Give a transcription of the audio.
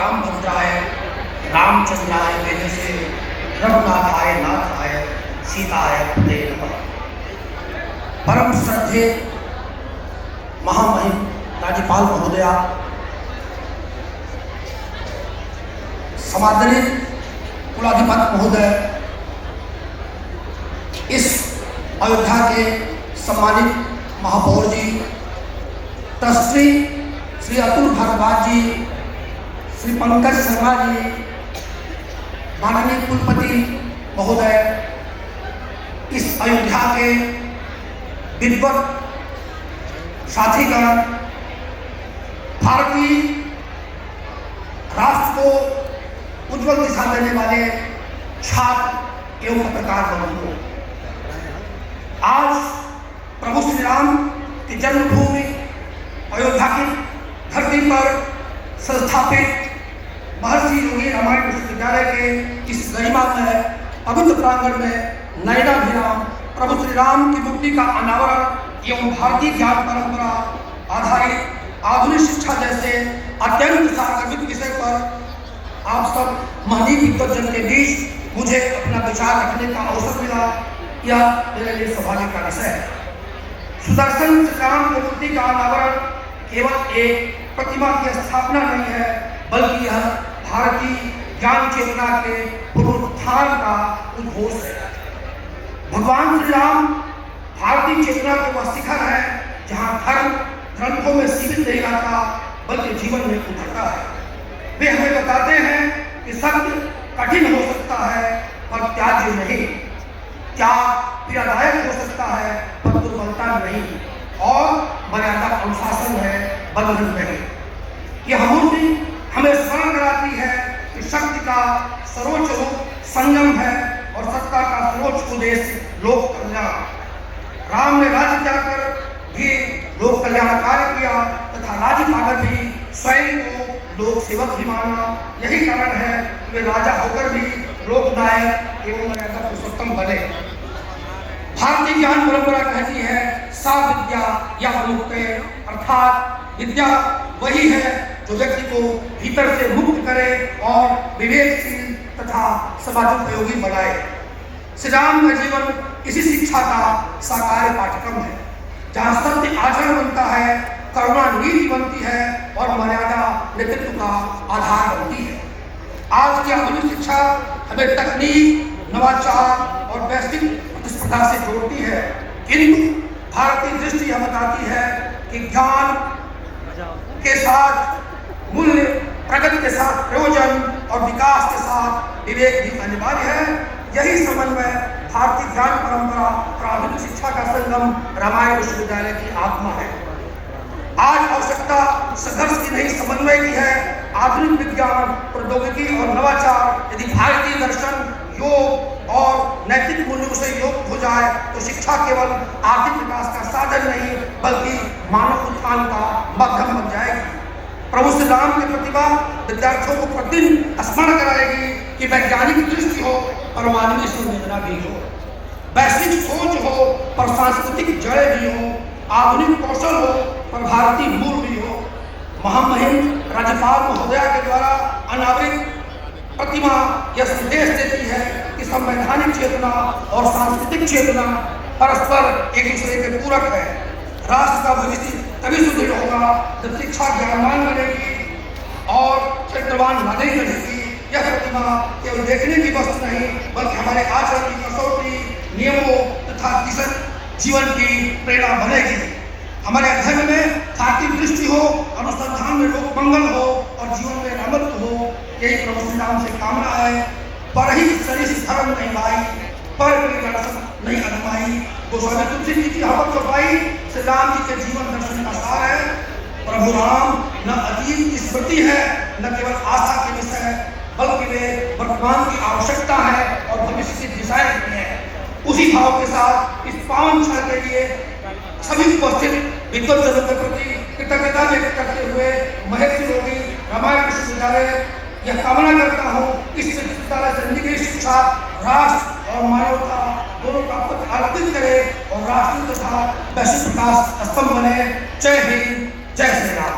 रामभद्राय रामचंद्राय वेदसे रघुनाथाय नाथाय सीताय पते नमः। परम श्रद्धेय महामहिम राज्यपाल महोदया, समादरणीय कुलाधिपति महोदय, इस अयोध्या के सम्मानित महापौर जी, ट्रस्टी श्री अतुल भारद्वाज जी, श्री पंकज शर्मा जी, माननीय कुलपति महोदय, इस अयोध्या के विद्वत साथीगण, भारतीय राष्ट्र को उज्जवल दिशा देने वाले छात्र एवं पत्रकार बंधुओं, आज प्रभु श्री राम की जन्मभूमि अयोध्या की धरती पर संस्थापित महर्षि योगी रामायण विश्वविद्यालय के इस गरिमामय पवित्र प्रांगण में नयनाभिराम प्रभु श्री राम की मूर्ति का अनावरण एवं भारतीय ज्ञान परंपरा आधारित आधुनिक शिक्षा जैसे अत्यंत सार्वजनिक विषय पर आप सब महनीय विद्वजन के बीच मुझे अपना विचार रखने का अवसर मिला। यह मेरे लिए सौभाग्य का विषय है। सुदर्शन श्री राम की मूर्ति का अनावरण केवल एक प्रतिमा की स्थापना नहीं है, बल्कि यह भारतीय ज्ञान चेतना के पुनरुत्थान का उद्घोष है। भगवान श्री राम भारतीय चेतना का वह शिखर है जहाँ धर्म ग्रंथों में सीमित नहीं रहता, बल्कि जीवन में उभरता है। वे हमें बताते हैं कि सत्य कठिन हो सकता है पर त्याज्य नहीं, त्याग पीड़ादायक हो सकता है पर दुर्बलता नहीं, और मर्यादा अनुशासन है, बंधन नहीं। यह मूर्ति हमें स्मरण कराती है कि शक्ति का सर्वोच्च रूप संयम है और सत्ता का सर्वोच्च उद्देश्य लोक कल्याण। राम ने राज्य त्याग कर भी लोक कल्याण कार्य किया तथा राज्य पाकर भी स्वयं को लोक सेवक भी माना। यही कारण है कि वे राजा होकर भी लोकनायक एवं मर्यादा पुरुषोत्तम बने। भारतीय ज्ञान परंपरा कहती है सा विद्या या मुक्ते, अर्थात विद्या वही है जो व्यक्ति को भीतर से मुक्त करे और विवेकशील तथा समाजोपयोगी बनाए। श्री राम का जीवन इसी शिक्षा का साकार पाठ्यक्रम है, जहाँ सत्य आचरण बनता है, करुणा नीति बनती है और मर्यादा नेतृत्व का आधार बनती है। आज की आधुनिक शिक्षा हमें तकनीक, नवाचार और वैश्विक प्रतिस्पर्धा से जोड़ती है, किंतु भारतीय दृष्टि यह बताती है कि ज्ञान के साथ मूल्य, प्रगति के साथ प्रयोजन और विकास के साथ विवेक भी अनिवार्य है। यही समन्वय भारतीय ज्ञान परंपरा और आधुनिक शिक्षा का संगम रामायण विश्वविद्यालय की आत्मा है। आज आवश्यकता संघर्ष की नहीं, समन्वय की है। आधुनिक विज्ञान, प्रौद्योगिकी और नवाचार यदि भारतीय दर्शन, योग और नैतिक मूल्यों से युक्त हो जाए तो शिक्षा केवल आर्थिक विकास का साधन नहीं, बल्कि मानव उत्थान का माध्यम बन जाएगी। प्रभु श्री राम की प्रतिभा विद्यार्थियों को प्रतिदिन स्मरण कराएगी कि वैज्ञानिक दृष्टि हो पर मानवीय संवेदना भी हो, वैश्विक सोच हो पर सांस्कृतिक जड़ें भी हो, आधुनिक कौशल हो पर भारतीय मूल भी हो। महामहिम राज्यपाल महोदया के द्वारा अनावरित प्रतिमा यह संदेश देती है कि संवैधानिक चेतना और सांस्कृतिक चेतना परस्पर एक दूसरे के पूरक है। राष्ट्र का भविष्य तभी सुदृढ़ होगा जब शिक्षा ज्ञानवान बनेगी और चरित्रवान नागरिक बनेगी। यह प्रतिमा केवल देखने की वस्तु नहीं, बल्कि हमारे आचरण की कसौटी, नियमों तथा जीवन की प्रेरणा बनेगी। हमारे अध्ययन में तार्किक दृष्टि हो, अनुसंधान में लोक मंगल हो और जीवन में अमृत हो। यही प्रभु श्री राम से कामना है। पर ही सरिस धर्म नहीं लाई, पर नहीं अजमाई। गोस्वामी तुलसी जी की हवक चौपाई श्री राम जी के जीवन दर्शन का सार है। प्रभु राम न अतीत की स्मृति है, न केवल आस्था के विषय है, बल्कि वे वर्तमान की आवश्यकता है और भविष्य की दिशाएं भी है। उसी भाव के साथ इस पावन क्षण के लिए सभी उपस्थित विद्वजनों के प्रति कृतज्ञता व्यक्त करते हुए महर्षि योगी रामायण विश्वविद्यालय यह कामना करता हूँ कि इस विश्वविद्यालय से निजी शिक्षा राष्ट्र और मानवता दोनों का पथ आलोकित करे और राष्ट्र तथा वैश्विक विकास स्तंभ बने। जय हिंद, जय श्री राम।